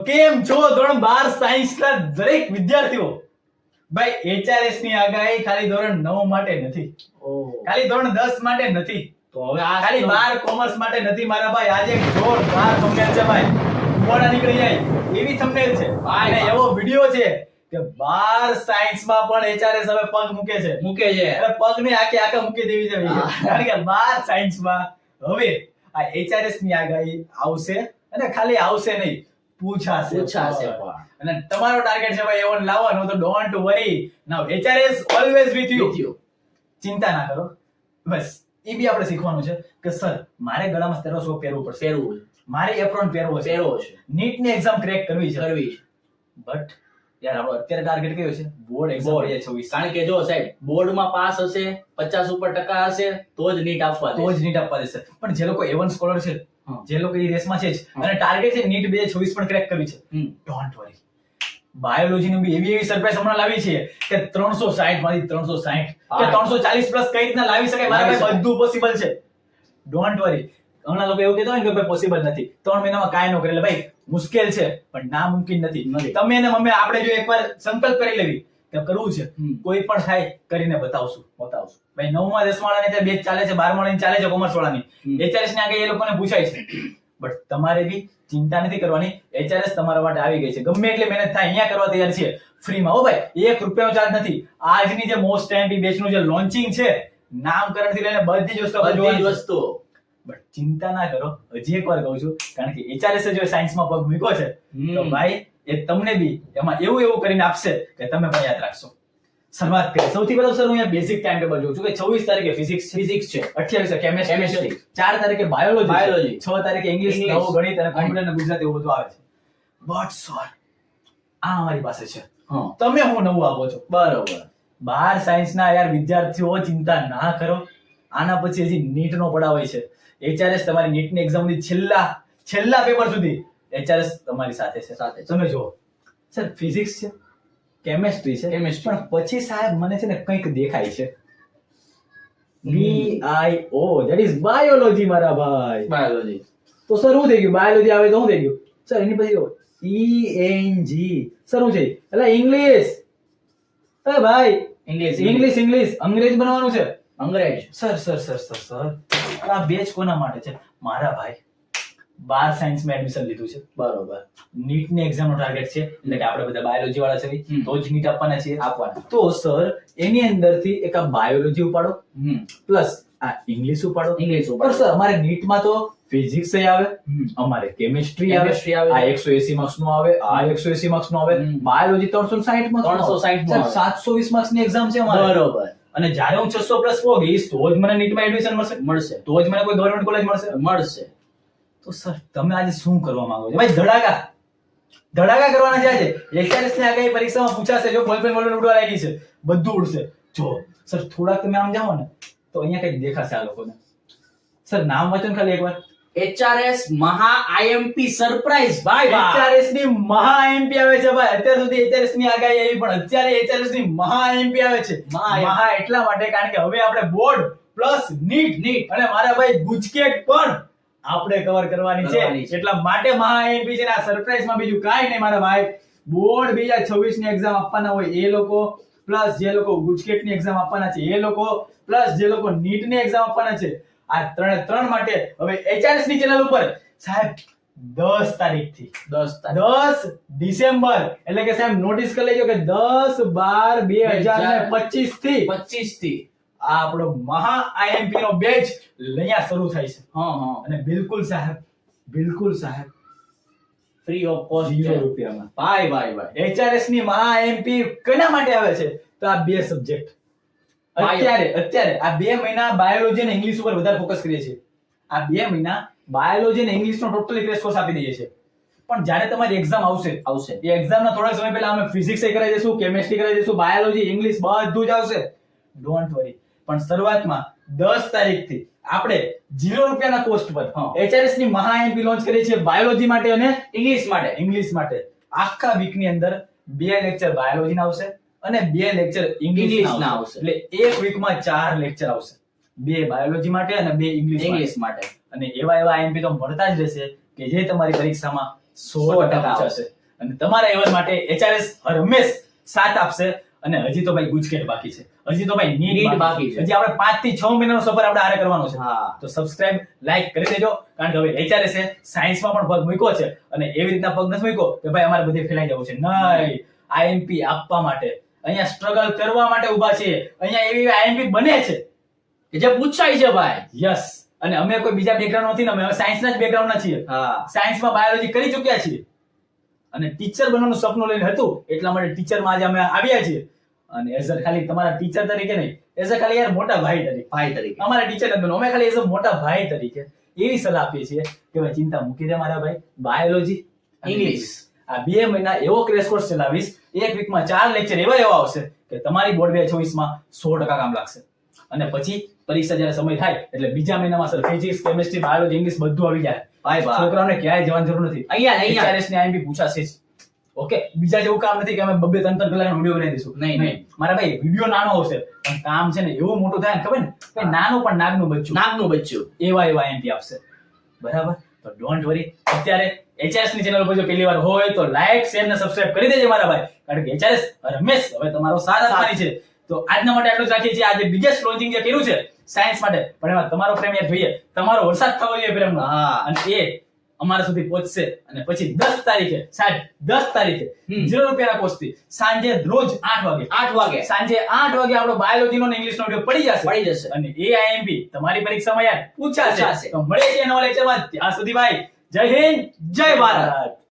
કેમ છો ધોરણ 12 સાયન્સ ના દરેક વિદ્યાર્થીઓ? ભાઈ HRS ની આગાહી ખાલી ધોરણ 9 માટે નથી, ખાલી ધોરણ 10 માટે નથી, તો હવે આ ખાલી 12 કોમર્સ માટે નથી મારા ભાઈ. આજે એક જોરદાર થંબનેલ છે ભાઈ, મોડા નીકળી જાય એવી થંબનેલ છે અને એવો વિડિયો છે કે 12 સાયન્સ માં પણ HRS હવે પગ મૂકે છે અને પગ ને આખે મૂકી દેવી છે કારણ કે 12 સાયન્સ માં હવે આ HRS ની આગાહી આવશે અને ખાલી આવશે નહીં, પૂછાશે પણ. અને તમારો ટાર્ગેટ છે ભાઈ A1 લાવવાનો, તો don't worry, now HRS always with you. ચિંતા ના કરો, બસ એ બી આપણે શીખવાનું છે કે સર મારે ગળામાં સ્ટેથોસ્કોપ પહેરવું પડશે, મારે એપ્રોન પહેરવો છે, નીટ ની એક્ઝામ ક્રેક કરવી છે. બટ યાર આપણો અત્યારે ટાર્ગેટ કયો છે? Board exam 2026. કારણ કે જો સાહેબ બોર્ડમાં પાસ હશે 50 ઉપર ટકા હશે તો જ નીટ આપવા દેશે. પણ જે લોકો A1 સ્કોલર છે, જે લોકો એ રેસમાં છે અને ટાર્ગેટ છે નીટ 2026 પણ ક્રેક કરવી છે, ડોન્ટ વરી. બાયોલોજી નું બી એવી સરપ્રાઈઝ હમણાં લાવી છે કે 360 માંથી 360 કે 340 પ્લસ કઈ રીતના લાવી શકાય મારા ભાઈ, બધું પોસિબલ છે, ડોન્ટ વરી. ઘણા લોકો એવું કહેતા હોય કે ભાઈ પોસિબલ નથી, 3 મહિનામાં કાંઈ ન કરે. એટલે ભાઈ મુશ્કેલ છે પણ નામુમકિન નથી. તમે અને મમ્મી આપણે જો એકવાર સંકલ્પ કરી લેવી કે કરવું છે, કોઈ પણ થાય કરીને બતાવશું. ભાઈ 9મા 10મા વાળાને ત્યાં બેચ ચાલે છે, 12મા વાળાની ચાલે છે, કોમર્સ વાળાની HRS ને આગળ એ લોકોને પૂછાય છે. બટ તમારે બી ચિંતા નથી કરવાની, HRS તમારા માટે આવી ગઈ છે. ગમે એટલી મહેનત થાય અહીંયા કરવા તૈયાર છે, ફ્રીમાં. હો ભાઈ, 1 રૂપિયાનો ચાર્જ નથી. આજની જે મોસ્ટ એમપી બેચનું જે લોન્ચિંગ છે, નામકરણ થી લઈને બધી જ વસ્તુ બટ ચિંતા ના કરો, હજી એકવાર કહું છું, કારણ કે HRS જો સાયન્સમાં પગ મૂક્યો છે તો ભાઈ એ તમને બી એમાં એવું કરીને આપશે કે તમે પણ યાદ રાખશો. શરૂઆત કરીએ. સૌથી પહેલા સર હું અહીંયા બેઝિક ટાઈમ ટેબલ જોઉં છું કે 24 તારીખે ફિઝિક્સ છે, 28 કેમેસ્ટ્રી, 4 તારીખે બાયોલોજી, 6 તારીખે ઇંગ્લિશ, 9 ગણિત અને કોમ્પ્યુટર અને ગુજરાતી એવું બધું આવે છે. બટ સર આ અમારી પાસે છે, તમે હું નવું આપો છો. બરોબર. 12 સાયન્સ ના યાર વિદ્યાર્થીઓ ચિંતા ના કરો, આના પછી હજી નીટ નો પડાવ હોય છે. HRS તમારી નીટ ની એક્ઝામ ની છેલ્લા પેપર સુધી HRS તમારી સાથે છે. તમે જો સર ફિઝિક્સ છે, કેમેસ્ટ્રી છે, પણ પછી સાહેબ મને છે ને કંઈક દેખાય છે, BIO, ધેટ ઇઝ બાયોલોજી મારા ભાઈ. બાયોલોજી તો સર શું થઈ ગયું? બાયોલોજી આવે તો શું થઈ ગયું સર? એની પછી ENG સર શું છે? એટલે ઇંગ્લિશ. એ ભાઈ ઇંગ્લિશ અંગ્રેજ બનવાનું છે. અંગ્રેજ સર આ બેચ કોના માટે છે? મારા ભાઈ 12 સાયન્સ માં એડમિશન લીધું છે, બરોબર. નીટ ની એક્ઝામ નો ટાર્ગેટ છે, એટલે કે આપણે બધા બાયોલોજી વાળા છે તો જ નીટ આપવાના છે. તો સર એની અંદરથી એક આ બાયોલોજી ઉપાડો, પ્લસ આ ઇંગ્લિશ ઉપાડો. પણ સર અમારે નીટ માં તો ફિઝિક્સ આવે, અમારે કેમિસ્ટ્રી આવે, આ 180 માર્ક્સ નો આવે, આ 180 માર્ક્સ નો આવે, બાયોલોજી 360 માર્ક્સ, 720 માર્ક્સ ની એક્ઝામ છે અમારે, બરોબર. અને જ્યારે હું 600 પ્લસ પોગીશ તો જ મને નીટમાં એડમિશન મળશે, તો જ મને કોઈ ગવર્નમેન્ટ કોલેજ મળશે. તો સર તમે આજે શું કરવા માંગો છો? ભાઈ ધડાકા કરવાના છે આજે. HRS ની આગાહી પરીક્ષામાં પૂછાશે, જો બોલપેન ઉડવા લાગી છે, બધું ઉડશે. જો સર થોડાક તમે આમ જાઓ ને તો અહીંયા કઈ દેખાશે આ લોકોને. સર નામ વાંચો ને ખાલી એકવાર. HRS મહા IMP સરપ્રાઈઝ ભાઈ. HRS ની મહા IMP આવે છે ભાઈ. અત્યાર સુધી HRS ની આગાહી આવી, પણ અત્યારે HRS ની મહા IMP આવે છે. મહા એટલા માટે કારણ કે હવે આપણે બોર્ડ પ્લસ નીટ અને મારા ભાઈ ગુજકેટ પણ આપણે કવર કરવાની છે, એટલા માટે મહા IMP છે. આ સરપ્રાઈઝ માં બીજું કાઈ નહીં મારા ભાઈ. બોર્ડ 2026 ની એક્ઝામ આપવાના હોય એ લોકો, પ્લસ જે લોકો ગુજકેટ ની એક્ઝામ આપવાના છે એ લોકો, પ્લસ જે લોકો નીટ ની એક્ઝામ આપવાના છે, આ ત્રણ માટે હવે HRS ની ચેનલ ઉપર સાહેબ 10 તારીખથી 10 ડિસેમ્બર, એટલે કે સાહેબ નોટિસ કરી લેજો કે 10/12/2025 થી આ આપણો મહા IMP નો બેચ અહીંયા શરૂ થાય છે. અને બિલકુલ સાહેબ ફ્રી ઓફ કોસ્ટ, 0 રૂપિયામાં. ભાઈ HRS ની મહા IMP કેના માટે આવે છે? તો આ બે સબ્જેક્ટ અત્યારે આ 2 મહિના બાયોલોજી અને ઇંગ્લિશ ઉપર વધારે ફોકસ કરીએ છીએ. આ 2 મહિના બાયોલોજી અને ઇંગ્લિશ નો ટોટલી ક્રેશ કોર્સ આપી દઈએ છીએ. પણ જ્યારે તમારી એક્ઝામ આવશે એ એક્ઝામ ના થોડા સમય પહેલા અમે ફિઝિક્સ એ કરાવી દઈશું, કેમિસ્ટ્રી કરાવી દઈશું, બાયોલોજી, ઇંગ્લિશ બધું જ આવશે, ડોન્ટ વરી. પણ શરૂઆતમાં 10 તારીખથી આપણે 0 રૂપિયાના કોસ્ટ પર HRS ની મહા IMP લોન્ચ કરીએ છીએ, બાયોલોજી માટે અને ઇંગ્લિશ માટે. આખા વીક ની અંદર 2 લેક્ચર બાયોલોજી ના આવશે અને 2 લેક્ચર ઇંગ્લિશ ના આવશે. એટલે એક વીકમાં 4 લેક્ચર આવશે, 2 બાયોલોજી માટે અને 2 ઇંગ્લિશ માટે. અને એવા IMP તો મળતા જ રહેશે કે જે તમારી પરીક્ષામાં 100% પૂછાશે. અને તમારા એવન માટે HRS હર હંમેશ સાથ આપશે. અને હજી તો ભાઈ ગુજકેટ બાકી છે, હજી તો ભાઈ નીટ નીટ બાકી છે. હજી આપણે 5 થી 6 મહિનાનો સફર આપણે આરે કરવાનો છે. હા. તો સબસ્ક્રાઇબ લાઈક કરી દેજો, કારણ કે હવે HRS એ સાયન્સમાં પણ પગ મૂક્યો છે. અને એવી રીતના પગ નથી મૂક્યો કે ભાઈ અમારે બધે ફેલાઈ જવું છે. નહીં, IMP આપવા માટે અહીંયા સ્ટ્રગલ કરવા માટે ઊભા છીએ. અહીંયા એવી IMP બને છે. કે જે પૂછાય છે ભાઈ. યસ. અને અમે કોઈ બીજા બેકગ્રાઉન્ડ નથી ને, અમે સાયન્સના જ બેકગ્રાઉન્ડના છીએ. હા. સાયન્સમાં બાયોલોજી કરી ચૂક્યા છીએ અને ટીચર બનવાનું સપનું લઈને હતું, એટલા માટે ટીચરમાં આજે અમે આવ્યા છીએ. અને એઝ ખાલી તમારા ટીચર તરીકે નહીં, એઝ ખાલી યાર મોટા ભાઈ તરીકે. ભાઈ તરીકે. અમારા ટીચર નથી બનવું, અમે ખાલી એઝ મોટા ભાઈ તરીકે એવી સલાહ આપીએ છીએ કે ભાઈ ચિંતા મૂકી દે મારા ભાઈ, બાયોલોજી, ઇંગ્લિશ આ 2 મહિના એવો ક્રેશ કોર્સ ચલાવીશ, એક વીકમાં 4 લેક્ચર એવા આવશે કે તમારી બોર્ડ 2024 માં 100% કામ લાગશે. અને પછી પરીક્ષા જ્યારે સમય થાય એટલે બીજા મહિનામાં sir physics, chemistry, biology, English બધું આવી જાય. ભાઈ ભાઈ. છોકરાઓને ક્યાંય જવાની જરૂર નથી. અહીંયા HRS ની IMP પૂછાશે જ. ઓકે, બીજા જેવું કામ નથી કે અમે 2-3 કલાકનો વિડિયો બનાવી દઈશું. નહીં. મારા ભાઈ વિડિયો નાનો હશે પણ કામ છે ને એવું મોટું થાય ને, ખબર ને કે નાનું પણ નાગનું બચ્ચું, નાગનું બચ્ચું. એવા IMP આપશે. બરાબર? તો ડોન્ટ વરી. અત્યારે HRS ની ચેનલ પર જો પહેલી વાર હોય તો લાઈક, શેર ને સબસ્ક્રાઇબ કરી દેજો મારા ભાઈ, કારણ કે HRS રમેશ હવે તમારો સાથ આપવાની છે. તો આજના માટે આટલું જ રાખીએ છીએ. આજે બિગેસ્ટ લોન્ચિંગ જે કર્યું છે સાયન્સ માટે, પણ એમાં તમારો પ્રેમ યાદ જોઈએ, તમારો વરસાદ થવો જોઈએ પ્રેમનો. હા. અને એ અમારા સુધી પહોંચશે. અને પછી 10 તારીખે 10 તારીખે 0 રૂપિયાના કોસ્ટથી સાંજે રોજ 8 વાગે સાંજે 8 વાગે આપણો બાયોલોજીનો અને ઇંગ્લિશનો વિડિયો પડી જશે. અને એ IMP તમારી પરીક્ષામાં યાર પૂછાશે. તો મળીએ છીએ નવા લેક્ચરમાં. ત્યાં સુધી ભાઈ જય હિન્દ, જય ભારત.